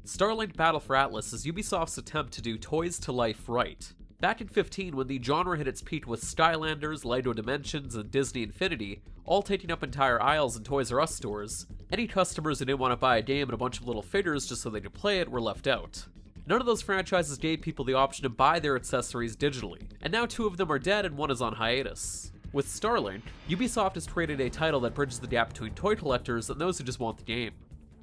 Starlink Battle for Atlas is Ubisoft's attempt to do Toys to Life right. Back in 2015, when the genre hit its peak with Skylanders, Lido Dimensions, and Disney Infinity, all taking up entire aisles in Toys R Us stores, any customers who didn't want to buy a game and a bunch of little figures just so they could play it were left out. None of those franchises gave people the option to buy their accessories digitally, and now 2 of them are dead and 1 is on hiatus. With Starlink, Ubisoft has created a title that bridges the gap between toy collectors and those who just want the game.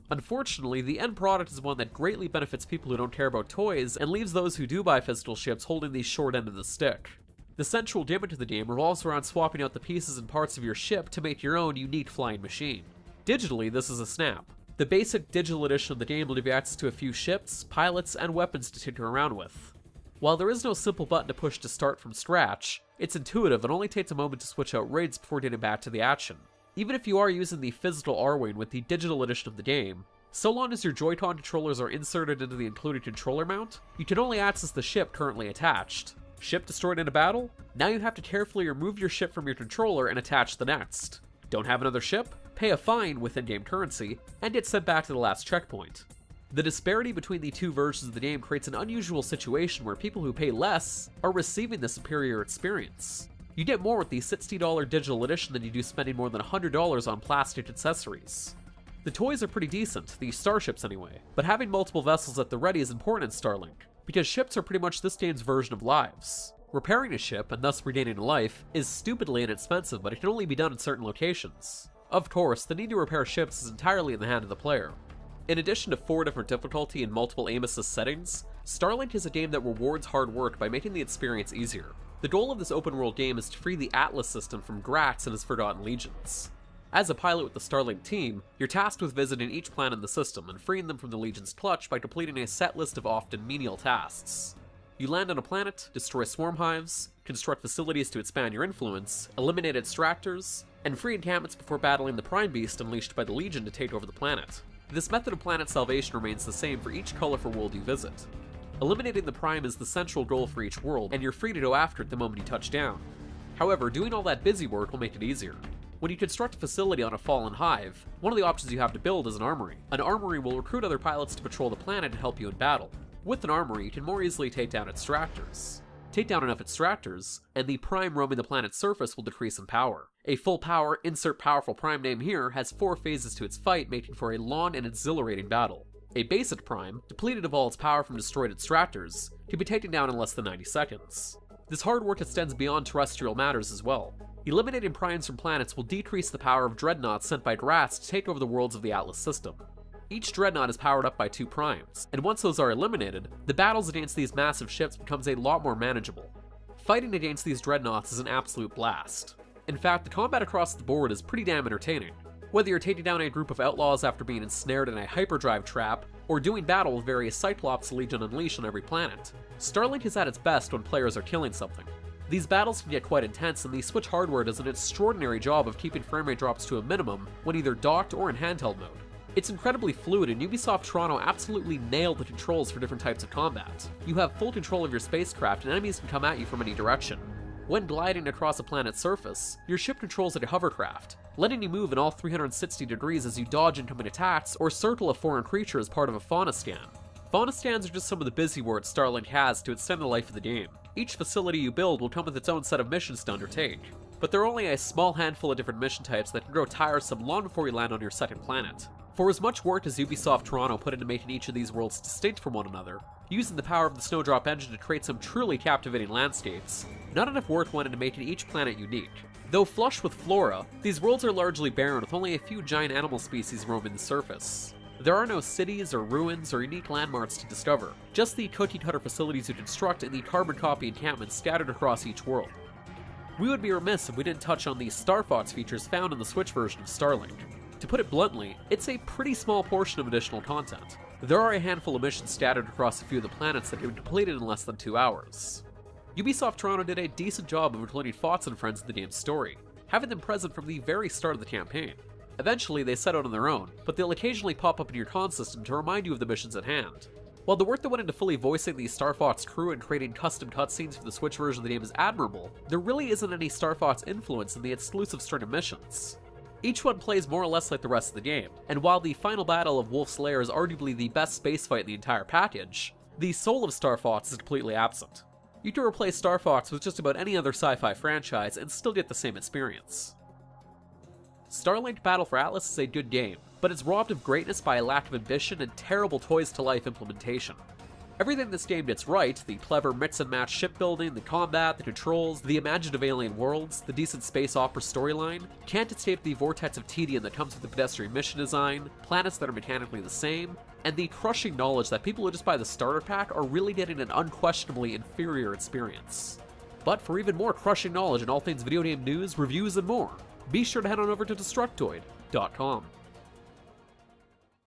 Unfortunately, the end product is one that greatly benefits people who don't care about toys and leaves those who do buy physical ships holding the short end of the stick. The central gimmick of the game revolves around swapping out the pieces and parts of your ship to make your own unique flying machine. Digitally, this is a snap. The basic digital edition of the game will give you access to a few ships, pilots, and weapons to tinker around with. While there is no simple button to push to start from scratch, it's intuitive and only takes a moment to switch out raids before getting back to the action. Even if you are using the physical R-Wing with the digital edition of the game, so long as your Joy-Con controllers are inserted into the included controller mount, you can only access the ship currently attached. Ship destroyed in a battle? Now you have to carefully remove your ship from your controller and attach the next. Don't have another ship? Pay a fine with in-game currency, and get sent back to the last checkpoint. The disparity between the 2 versions of the game creates an unusual situation where people who pay less are receiving the superior experience. You get more with the $60 digital edition than you do spending more than $100 on plastic accessories. The toys are pretty decent, the starships anyway, but having multiple vessels at the ready is important in Starlink, because ships are pretty much this game's version of lives. Repairing a ship, and thus regaining a life, is stupidly inexpensive, but it can only be done in certain locations. Of course, the need to repair ships is entirely in the hand of the player. In addition to 4 different difficulty and multiple aim assist settings, Starlink is a game that rewards hard work by making the experience easier. The goal of this open-world game is to free the Atlas system from Grats and his Forgotten Legions. As a pilot with the Starlink team, you're tasked with visiting each planet in the system and freeing them from the Legion's clutch by completing a set list of often menial tasks. You land on a planet, destroy swarm hives, construct facilities to expand your influence, eliminate extractors, and free encampments before battling the Prime Beast unleashed by the Legion to take over the planet. This method of planet salvation remains the same for each colorful world you visit. Eliminating the Prime is the central goal for each world, and you're free to go after it the moment you touch down. However, doing all that busy work will make it easier. When you construct a facility on a fallen hive, one of the options you have to build is an armory. An armory will recruit other pilots to patrol the planet and help you in battle. With an armory, you can more easily take down extractors. Take down enough extractors, and the Prime roaming the planet's surface will decrease in power. A full power, insert powerful Prime name here, has 4 phases to its fight, making for a long and exhilarating battle. A basic Prime, depleted of all its power from destroyed extractors, can be taken down in less than 90 seconds. This hard work extends beyond terrestrial matters as well. Eliminating Primes from planets will decrease the power of dreadnoughts sent by Grats to take over the worlds of the Atlas system. Each dreadnought is powered up by 2 primes, and once those are eliminated, the battles against these massive ships becomes a lot more manageable. Fighting against these dreadnoughts is an absolute blast. In fact, the combat across the board is pretty damn entertaining. Whether you're taking down a group of outlaws after being ensnared in a hyperdrive trap, or doing battle with various Cyclops the Legion unleash on every planet, Starlink is at its best when players are killing something. These battles can get quite intense, and the Switch hardware does an extraordinary job of keeping framerate drops to a minimum when either docked or in handheld mode. It's incredibly fluid, and Ubisoft Toronto absolutely nailed the controls for different types of combat. You have full control of your spacecraft, and enemies can come at you from any direction. When gliding across a planet's surface, your ship controls like a hovercraft, letting you move in all 360 degrees as you dodge incoming attacks or circle a foreign creature as part of a fauna scan. Fauna scans are just some of the busy work Starlink has to extend the life of the game. Each facility you build will come with its own set of missions to undertake, but there are only a small handful of different mission types that can grow tiresome long before you land on your second planet. For as much work as Ubisoft Toronto put into making each of these worlds distinct from one another, using the power of the Snowdrop engine to create some truly captivating landscapes, not enough work went into making each planet unique. Though flush with flora, these worlds are largely barren with only a few giant animal species roaming the surface. There are no cities or ruins or unique landmarks to discover, just the cookie-cutter facilities you construct and the carbon copy encampments scattered across each world. We would be remiss if we didn't touch on the Star Fox features found in the Switch version of Starlink. To put it bluntly, it's a pretty small portion of additional content. There are a handful of missions scattered across a few of the planets that can be completed in less than 2 hours. Ubisoft Toronto did a decent job of including Fox and friends in the game's story, having them present from the very start of the campaign. Eventually, they set out on their own, but they'll occasionally pop up in your con system to remind you of the missions at hand. While the work that went into fully voicing the Star Fox crew and creating custom cutscenes for the Switch version of the game is admirable, there really isn't any Star Fox influence in the exclusive string of missions. Each one plays more or less like the rest of the game, and while the final battle of Wolf's Lair is arguably the best space fight in the entire package, the soul of Star Fox is completely absent. You can replace Star Fox with just about any other sci-fi franchise and still get the same experience. Starlink Battle for Atlas is a good game, but it's robbed of greatness by a lack of ambition and terrible toys-to-life implementation. Everything this game gets right, the clever mix-and-match shipbuilding, the combat, the controls, the imaginative alien worlds, the decent space opera storyline, can't escape the vortex of tedium that comes with the pedestrian mission design, planets that are mechanically the same, and the crushing knowledge that people who just buy the starter pack are really getting an unquestionably inferior experience. But for even more crushing knowledge in all things video game news, reviews, and more, be sure to head on over to Destructoid.com.